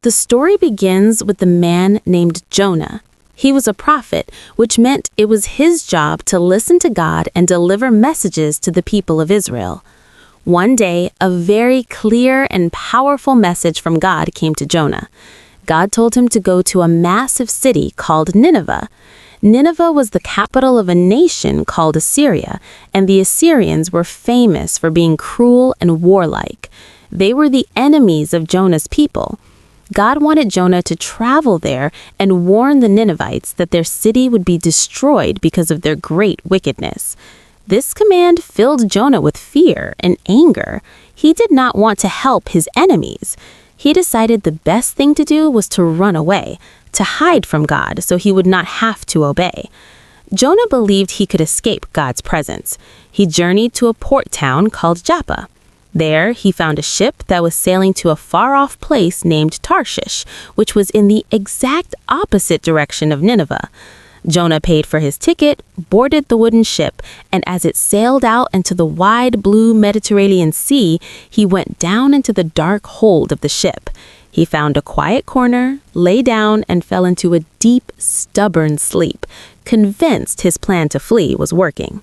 The story begins with the man named Jonah. He was a prophet, which meant it was his job to listen to God and deliver messages to the people of Israel. One day, a very clear and powerful message from God came to Jonah. God told him to go to a massive city called Nineveh. Nineveh was the capital of a nation called Assyria, and the Assyrians were famous for being cruel and warlike. They were the enemies of Jonah's people. God wanted Jonah to travel there and warn the Ninevites that their city would be destroyed because of their great wickedness. This command filled Jonah with fear and anger. He did not want to help his enemies. He decided the best thing to do was to run away, to hide from God so he would not have to obey. Jonah believed he could escape God's presence. He journeyed to a port town called Joppa. There, he found a ship that was sailing to a far-off place named Tarshish, which was in the exact opposite direction of Nineveh. Jonah paid for his ticket, boarded the wooden ship, and as it sailed out into the wide blue Mediterranean Sea, he went down into the dark hold of the ship. He found a quiet corner, lay down, and fell into a deep, stubborn sleep, convinced his plan to flee was working.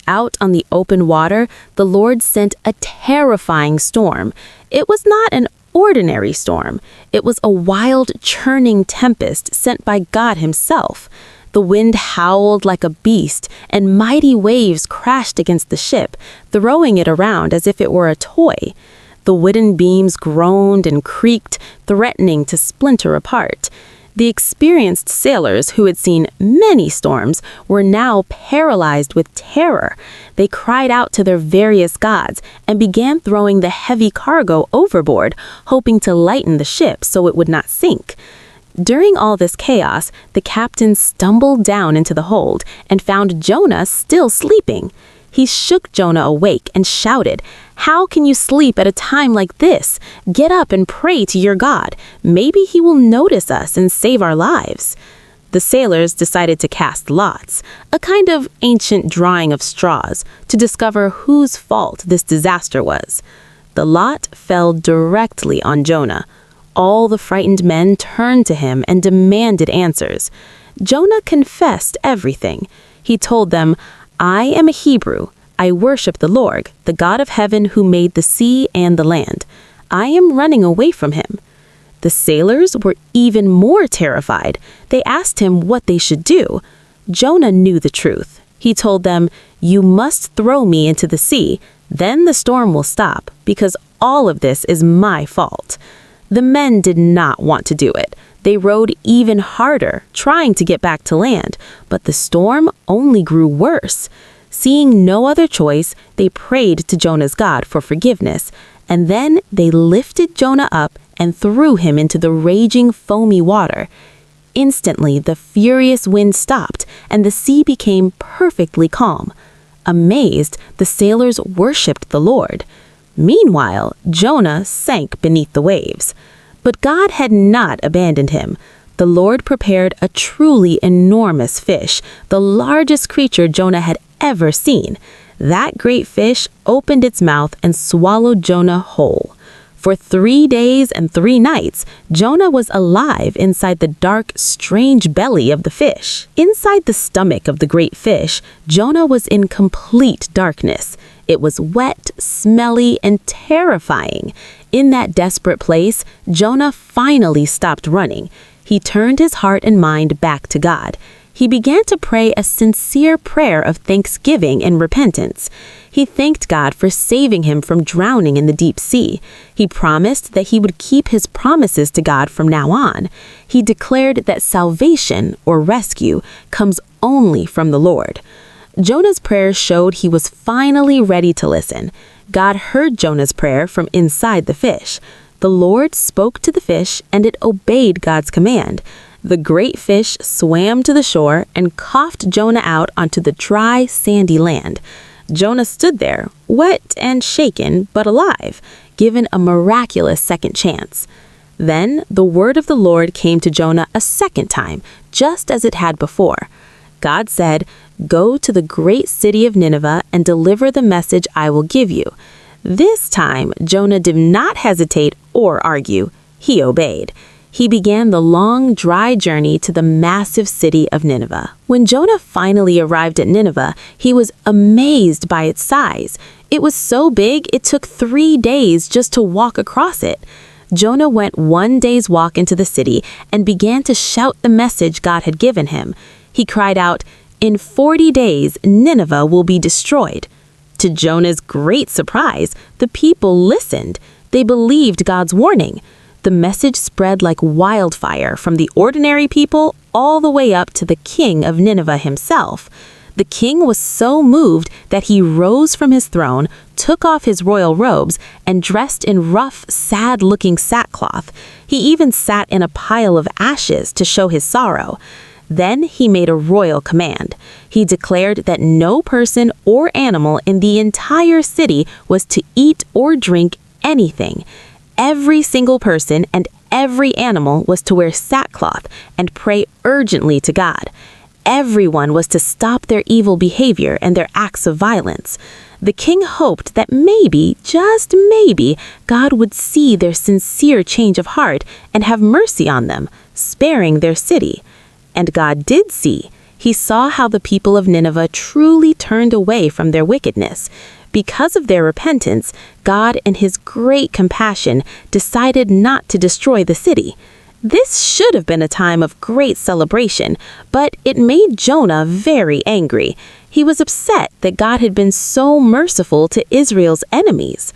Out on the open water, the Lord sent a terrifying storm. It was not an ordinary storm. It was a wild, churning tempest sent by God himself. The wind howled like a beast, and mighty waves crashed against the ship, throwing it around as if it were a toy. The wooden beams groaned and creaked, threatening to splinter apart. The experienced sailors, who had seen many storms, were now paralyzed with terror. They cried out to their various gods and began throwing the heavy cargo overboard, hoping to lighten the ship so it would not sink. During all this chaos, the captain stumbled down into the hold and found Jonah still sleeping. He shook Jonah awake and shouted, "How can you sleep at a time like this? Get up and pray to your God. Maybe he will notice us and save our lives." The sailors decided to cast lots, a kind of ancient drawing of straws, to discover whose fault this disaster was. The lot fell directly on Jonah. All the frightened men turned to him and demanded answers. Jonah confessed everything. He told them, "I am a Hebrew. I worship the Lord, the God of heaven who made the sea and the land. I am running away from him." The sailors were even more terrified. They asked him what they should do. Jonah knew the truth. He told them, "You must throw me into the sea. Then the storm will stop, because all of this is my fault." The men did not want to do it. They rowed even harder, trying to get back to land, but the storm only grew worse. Seeing no other choice, they prayed to Jonah's God for forgiveness, and then they lifted Jonah up and threw him into the raging, foamy water. Instantly, the furious wind stopped, and the sea became perfectly calm. Amazed, the sailors worshipped the Lord. Meanwhile, Jonah sank beneath the waves. But God had not abandoned him. The Lord prepared a truly enormous fish, the largest creature Jonah had ever seen. That great fish opened its mouth and swallowed Jonah whole. For 3 days and 3 nights, Jonah was alive inside the dark, strange belly of the fish. Inside the stomach of the great fish, Jonah was in complete darkness. It was wet, smelly, and terrifying. In that desperate place, Jonah finally stopped running. He turned his heart and mind back to God. He began to pray a sincere prayer of thanksgiving and repentance. He thanked God for saving him from drowning in the deep sea. He promised that he would keep his promises to God from now on. He declared that salvation, or rescue, comes only from the Lord. Jonah's prayer showed he was finally ready to listen. God heard Jonah's prayer from inside the fish. The Lord spoke to the fish, and it obeyed God's command. The great fish swam to the shore and coughed Jonah out onto the dry, sandy land. Jonah stood there, wet and shaken, but alive, given a miraculous second chance. Then the word of the Lord came to Jonah a second time, just as it had before. God said, "Go to the great city of Nineveh and deliver the message I will give you." This time, Jonah did not hesitate or argue. He obeyed. He began the long, dry journey to the massive city of Nineveh. When Jonah finally arrived at Nineveh, he was amazed by its size. It was so big it took 3 days just to walk across it. Jonah went 1 day's walk into the city and began to shout the message God had given him. He cried out, "In 40 days, Nineveh will be destroyed." To Jonah's great surprise, the people listened. They believed God's warning. The message spread like wildfire from the ordinary people all the way up to the king of Nineveh himself. The king was so moved that he rose from his throne, took off his royal robes, and dressed in rough, sad-looking sackcloth. He even sat in a pile of ashes to show his sorrow. Then he made a royal command. He declared that no person or animal in the entire city was to eat or drink anything. Every single person and every animal was to wear sackcloth and pray urgently to God. Everyone was to stop their evil behavior and their acts of violence. The king hoped that maybe, just maybe, God would see their sincere change of heart and have mercy on them, sparing their city. And God did see. He saw how the people of Nineveh truly turned away from their wickedness. Because of their repentance, God, in his great compassion, decided not to destroy the city. This should have been a time of great celebration, but it made Jonah very angry. He was upset that God had been so merciful to Israel's enemies.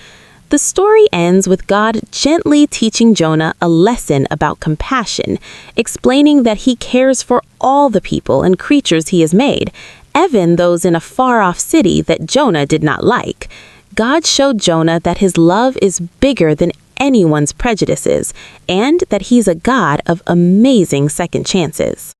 The story ends with God gently teaching Jonah a lesson about compassion, explaining that he cares for all the people and creatures he has made, even those in a far-off city that Jonah did not like. God showed Jonah that his love is bigger than anyone's prejudices, and that he's a God of amazing second chances.